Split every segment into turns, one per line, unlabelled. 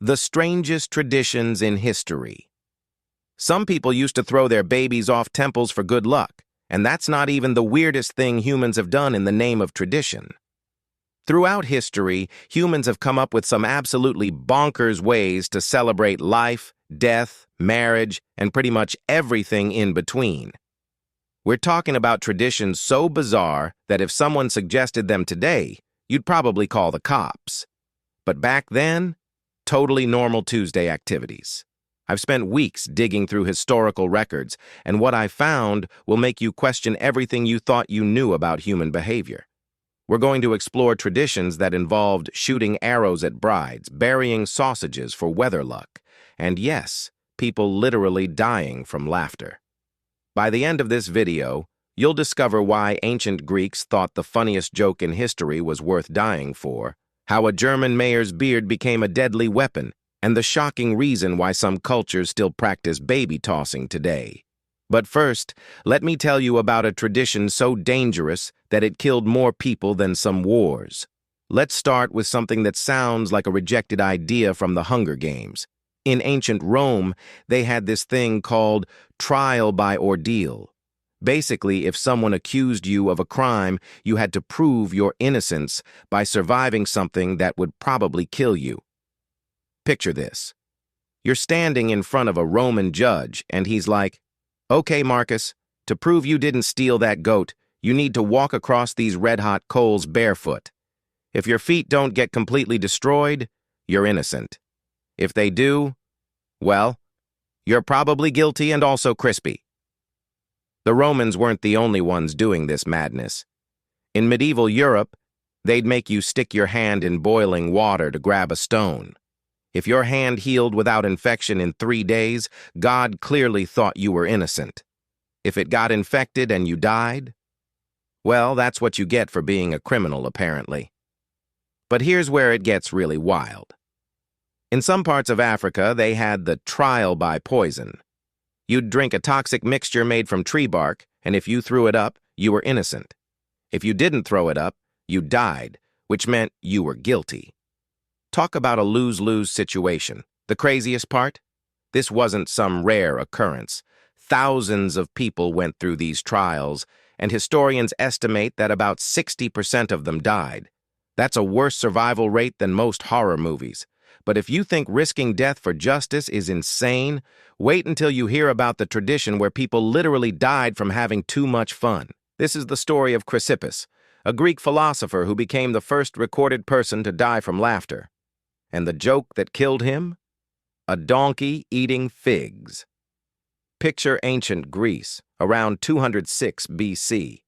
The strangest traditions in history. Some people used to throw their babies off temples for good luck, and that's not even the weirdest thing humans have done in the name of tradition. Throughout history, humans have come up with some absolutely bonkers ways to celebrate life, death, marriage, and pretty much everything in between. We're talking about traditions so bizarre that if someone suggested them today, you'd probably call the cops. But back then, totally normal Tuesday activities. I've spent weeks digging through historical records, and what I found will make you question everything you thought you knew about human behavior. We're going to explore traditions that involved shooting arrows at brides, burying sausages for weather luck, and yes, people literally dying from laughter. By the end of this video, you'll discover why ancient Greeks thought the funniest joke in history was worth dying for, how a German mayor's beard became a deadly weapon, and the shocking reason why some cultures still practice baby tossing today. But first, let me tell you about a tradition so dangerous that it killed more people than some wars. Let's start with something that sounds like a rejected idea from the Hunger Games. In ancient Rome, they had this thing called trial by ordeal. Basically, if someone accused you of a crime, you had to prove your innocence by surviving something that would probably kill you. Picture this. You're standing in front of a Roman judge, and he's like, "Okay, Marcus, to prove you didn't steal that goat, you need to walk across these red-hot coals barefoot. If your feet don't get completely destroyed, you're innocent. If they do, well, you're probably guilty and also crispy." The Romans weren't the only ones doing this madness. In medieval Europe, they'd make you stick your hand in boiling water to grab a stone. If your hand healed without infection in 3 days, God clearly thought you were innocent. If it got infected and you died, well, that's what you get for being a criminal, apparently. But here's where it gets really wild. In some parts of Africa, they had the trial by poison. You'd drink a toxic mixture made from tree bark, and if you threw it up, you were innocent. If you didn't throw it up, you died, which meant you were guilty. Talk about a lose-lose situation. The craziest part? This wasn't some rare occurrence. Thousands of people went through these trials, and historians estimate that about 60% of them died. That's a worse survival rate than most horror movies. But if you think risking death for justice is insane, wait until you hear about the tradition where people literally died from having too much fun. This is the story of Chrysippus, a Greek philosopher who became the first recorded person to die from laughter. And the joke that killed him? A donkey eating figs. Picture ancient Greece, around 206 BC.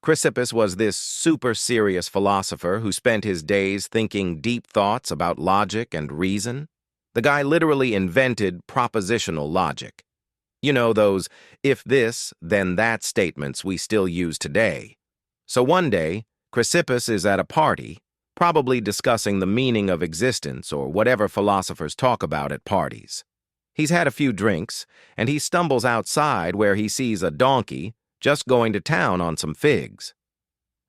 Chrysippus was this super serious philosopher who spent his days thinking deep thoughts about logic and reason. The guy literally invented propositional logic. You know, those if this, then that statements we still use today. So one day, Chrysippus is at a party, probably discussing the meaning of existence or whatever philosophers talk about at parties. He's had a few drinks, and he stumbles outside where he sees a donkey just going to town on some figs.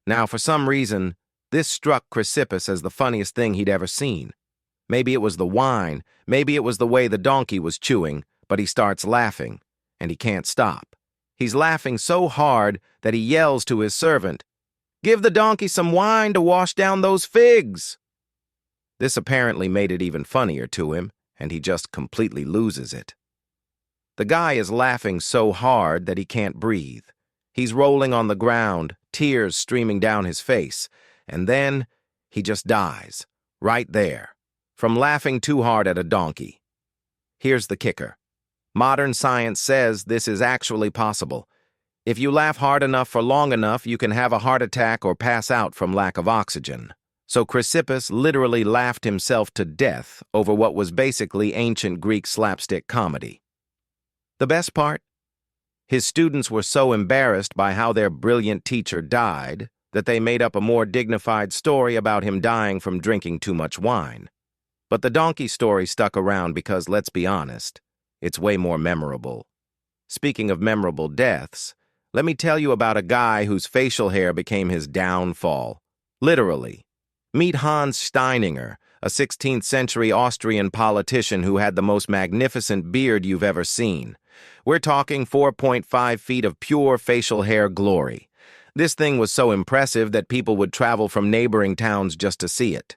Now, for some reason, this struck Chrysippus as the funniest thing he'd ever seen. Maybe it was the wine, maybe it was the way the donkey was chewing, but he starts laughing, and he can't stop. He's laughing so hard that he yells to his servant, "Give the donkey some wine to wash down those figs!" This apparently made it even funnier to him, and he just completely loses it. The guy is laughing so hard that he can't breathe. He's rolling on the ground, tears streaming down his face, and then he just dies, right there, from laughing too hard at a donkey. Here's the kicker. Modern science says this is actually possible. If you laugh hard enough for long enough, you can have a heart attack or pass out from lack of oxygen. So Chrysippus literally laughed himself to death over what was basically ancient Greek slapstick comedy. The best part? His students were so embarrassed by how their brilliant teacher died that they made up a more dignified story about him dying from drinking too much wine. But the donkey story stuck around because, let's be honest, it's way more memorable. Speaking of memorable deaths, let me tell you about a guy whose facial hair became his downfall. Literally. Meet Hans Steininger, a 16th century Austrian politician who had the most magnificent beard you've ever seen. We're talking 4.5 feet of pure facial hair glory. This thing was so impressive that people would travel from neighboring towns just to see it.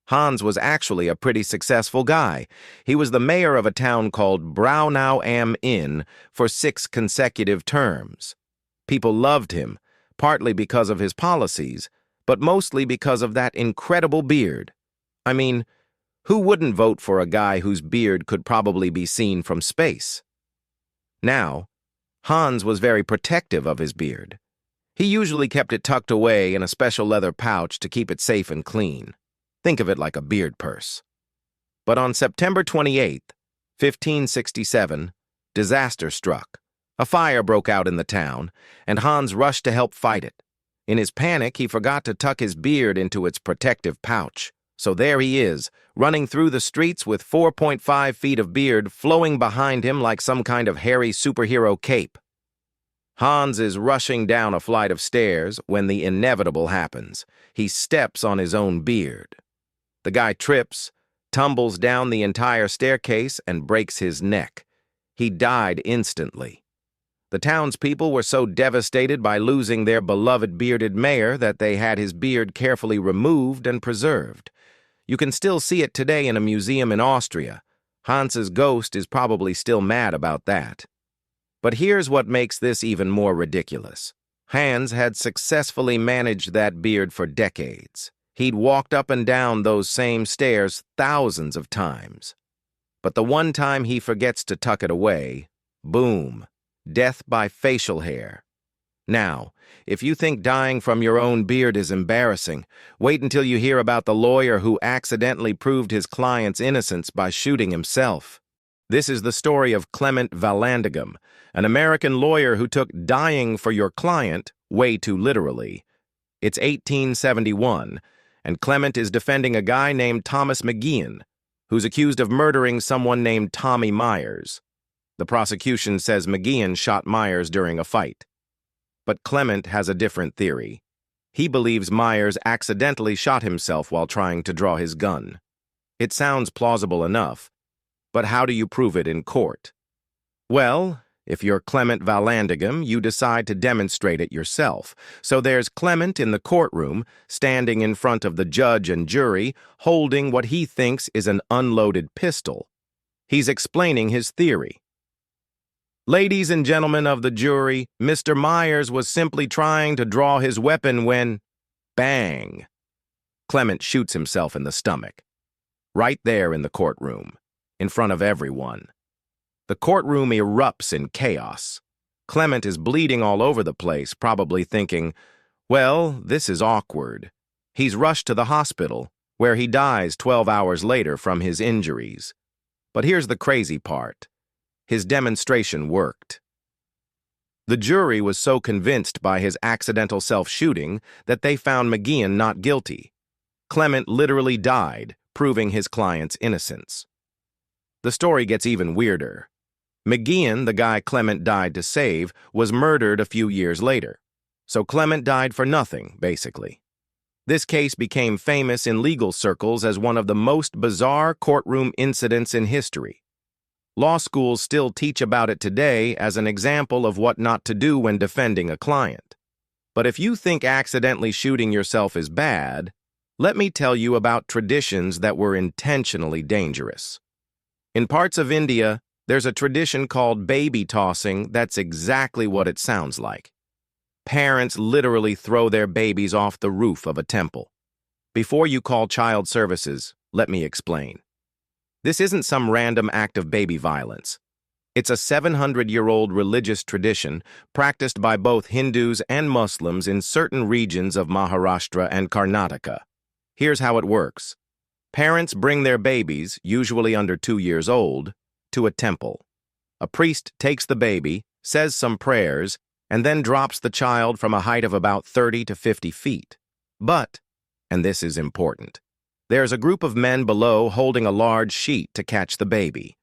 Hans was actually a pretty successful guy. He was the mayor of a town called Braunau am Inn for 6 consecutive terms. People loved him, partly because of his policies, but mostly because of that incredible beard. I mean, who wouldn't vote for a guy whose beard could probably be seen from space? Now, Hans was very protective of his beard. He usually kept it tucked away in a special leather pouch to keep it safe and clean. Think of it like a beard purse. But on September 28th, 1567, disaster struck. A fire broke out in the town, and Hans rushed to help fight it. In his panic, he forgot to tuck his beard into its protective pouch. So there he is, running through the streets with 4.5 feet of beard flowing behind him like some kind of hairy superhero cape. Hans is rushing down a flight of stairs when the inevitable happens. He steps on his own beard. The guy trips, tumbles down the entire staircase, and breaks his neck. He died instantly. The townspeople were so devastated by losing their beloved bearded mayor that they had his beard carefully removed and preserved. You can still see it today in a museum in Austria. Hans's ghost is probably still mad about that. But here's what makes this even more ridiculous. Hans had successfully managed that beard for decades. He'd walked up and down those same stairs thousands of times. But the one time he forgets to tuck it away, boom, death by facial hair. Now, if you think dying from your own beard is embarrassing, wait until you hear about the lawyer who accidentally proved his client's innocence by shooting himself. This is the story of Clement Vallandigham, an American lawyer who took dying for your client way too literally. It's 1871, and Clement is defending a guy named Thomas McGeehan, who's accused of murdering someone named Tommy Myers. The prosecution says McGeehan shot Myers during a fight. But Clement has a different theory. He believes Myers accidentally shot himself while trying to draw his gun. It sounds plausible enough, but how do you prove it in court? Well, if you're Clement Vallandigham, you decide to demonstrate it yourself. So there's Clement in the courtroom, standing in front of the judge and jury, holding what he thinks is an unloaded pistol. He's explaining his theory. Ladies and gentlemen of the jury, Mr. Myers was simply trying to draw his weapon when, bang, Clement shoots himself in the stomach. Right there in the courtroom, in front of everyone. The courtroom erupts in chaos. Clement is bleeding all over the place, probably thinking, well, this is awkward. He's rushed to the hospital, where he dies 12 hours later from his injuries. But here's the crazy part. His demonstration worked. The jury was so convinced by his accidental self-shooting that they found McGeehan not guilty. Clement literally died, proving his client's innocence. The story gets even weirder. McGeehan, the guy Clement died to save, was murdered a few years later. So Clement died for nothing, basically. This case became famous in legal circles as one of the most bizarre courtroom incidents in history. Law schools still teach about it today as an example of what not to do when defending a client. But if you think accidentally shooting yourself is bad, let me tell you about traditions that were intentionally dangerous. In parts of India, there's a tradition called baby tossing that's exactly what it sounds like. Parents literally throw their babies off the roof of a temple. Before you call child services, let me explain. This isn't some random act of baby violence. It's a 700-year-old religious tradition practiced by both Hindus and Muslims in certain regions of Maharashtra and Karnataka. Here's how it works. Parents bring their babies, usually under 2 years old, to a temple. A priest takes the baby, says some prayers, and then drops the child from a height of about 30 to 50 feet. But, and this is important, there's a group of men below holding a large sheet to catch the baby.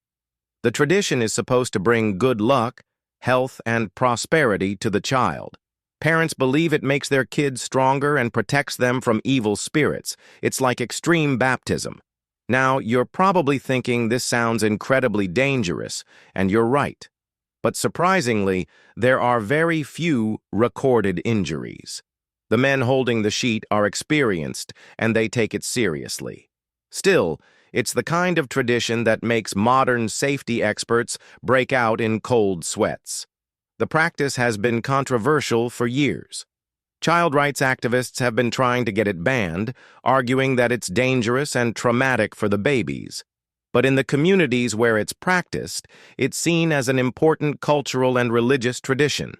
The tradition is supposed to bring good luck, health, and prosperity to the child. Parents believe it makes their kids stronger and protects them from evil spirits. It's like extreme baptism. Now, you're probably thinking this sounds incredibly dangerous, and you're right. But surprisingly, there are very few recorded injuries. The men holding the sheet are experienced, and they take it seriously. Still, it's the kind of tradition that makes modern safety experts break out in cold sweats. The practice has been controversial for years. Child rights activists have been trying to get it banned, arguing that it's dangerous and traumatic for the babies. But in the communities where it's practiced, it's seen as an important cultural and religious tradition.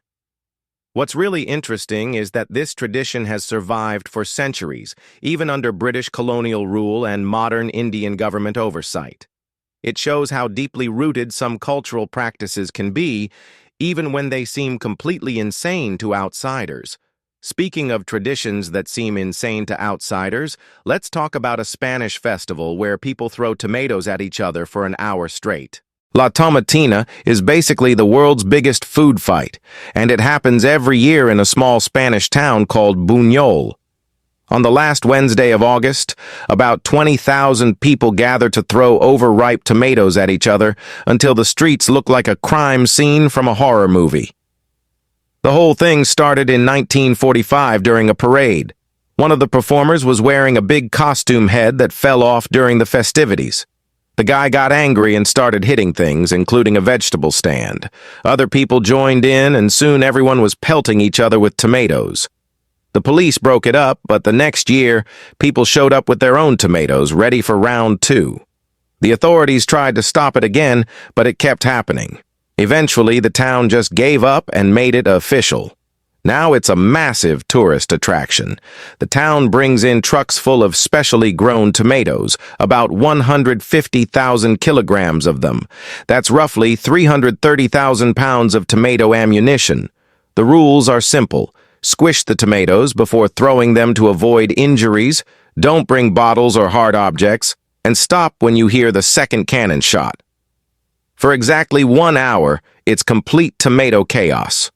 What's really interesting is that this tradition has survived for centuries, even under British colonial rule and modern Indian government oversight. It shows how deeply rooted some cultural practices can be, even when they seem completely insane to outsiders. Speaking of traditions that seem insane to outsiders, let's talk about a Spanish festival where people throw tomatoes at each other for an hour straight. La Tomatina is basically the world's biggest food fight, and it happens every year in a small Spanish town called Buñol. On the last Wednesday of August, about 20,000 people gather to throw overripe tomatoes at each other until the streets look like a crime scene from a horror movie. The whole thing started in 1945 during a parade. One of the performers was wearing a big costume head that fell off during the festivities. The guy got angry and started hitting things, including a vegetable stand. Other people joined in, and soon everyone was pelting each other with tomatoes. The police broke it up, but the next year, people showed up with their own tomatoes, ready for round two. The authorities tried to stop it again, but it kept happening. Eventually, the town just gave up and made it official. Now it's a massive tourist attraction. The town brings in trucks full of specially grown tomatoes, about 150,000 kilograms of them. That's roughly 330,000 pounds of tomato ammunition. The rules are simple. Squish the tomatoes before throwing them to avoid injuries, don't bring bottles or hard objects, and stop when you hear the second cannon shot. For exactly 1 hour, it's complete tomato chaos.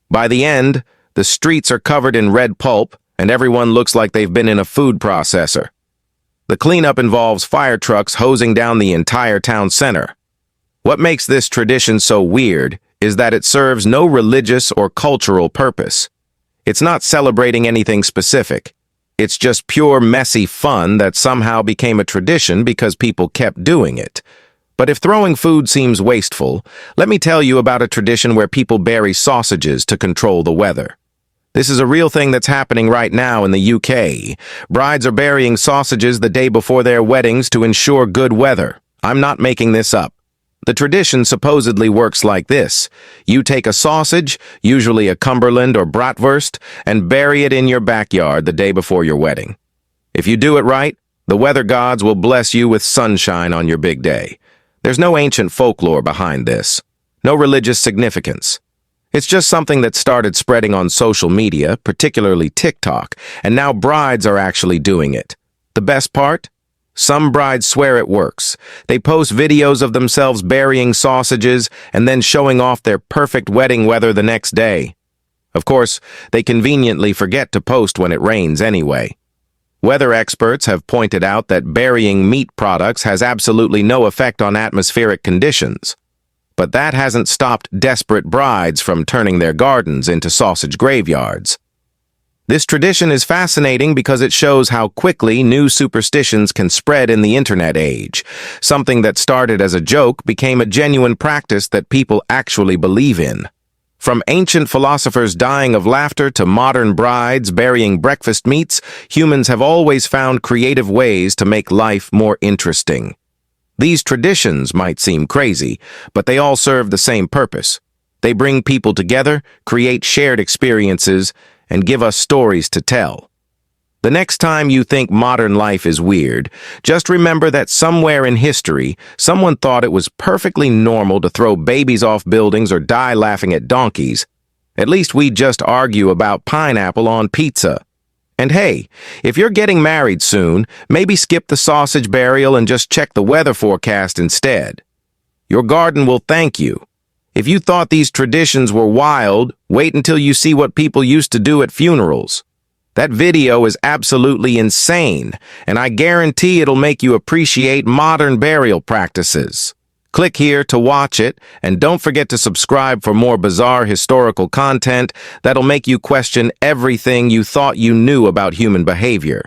By the end, the streets are covered in red pulp, and everyone looks like they've been in a food processor. The cleanup involves fire trucks hosing down the entire town center. What makes this tradition so weird is that it serves no religious or cultural purpose. It's not celebrating anything specific. It's just pure messy fun that somehow became a tradition because people kept doing it. But if throwing food seems wasteful, let me tell you about a tradition where people bury sausages to control the weather. This is a real thing that's happening right now in the UK. Brides are burying sausages the day before their weddings to ensure good weather. I'm not making this up. The tradition supposedly works like this. You take a sausage, usually a Cumberland or bratwurst, and bury it in your backyard the day before your wedding. If you do it right, the weather gods will bless you with sunshine on your big day. There's no ancient folklore behind this. No religious significance. It's just something that started spreading on social media, particularly TikTok, and now brides are actually doing it. The best part? Some brides swear it works. They post videos of themselves burying sausages and then showing off their perfect wedding weather the next day. Of course, they conveniently forget to post when it rains anyway. Weather experts have pointed out that burying meat products has absolutely no effect on atmospheric conditions. But that hasn't stopped desperate brides from turning their gardens into sausage graveyards. This tradition is fascinating because it shows how quickly new superstitions can spread in the internet age. Something that started as a joke became a genuine practice that people actually believe in. From ancient philosophers dying of laughter to modern brides burying breakfast meats, humans have always found creative ways to make life more interesting. These traditions might seem crazy, but they all serve the same purpose. They bring people together, create shared experiences, and give us stories to tell. The next time you think modern life is weird, just remember that somewhere in history, someone thought it was perfectly normal to throw babies off buildings or die laughing at donkeys. At least we just argue about pineapple on pizza. And hey, if you're getting married soon, maybe skip the sausage burial and just check the weather forecast instead. Your garden will thank you. If you thought these traditions were wild, wait until you see what people used to do at funerals. That video is absolutely insane, and I guarantee it'll make you appreciate modern burial practices. Click here to watch it, and don't forget to subscribe for more bizarre historical content that'll make you question everything you thought you knew about human behavior.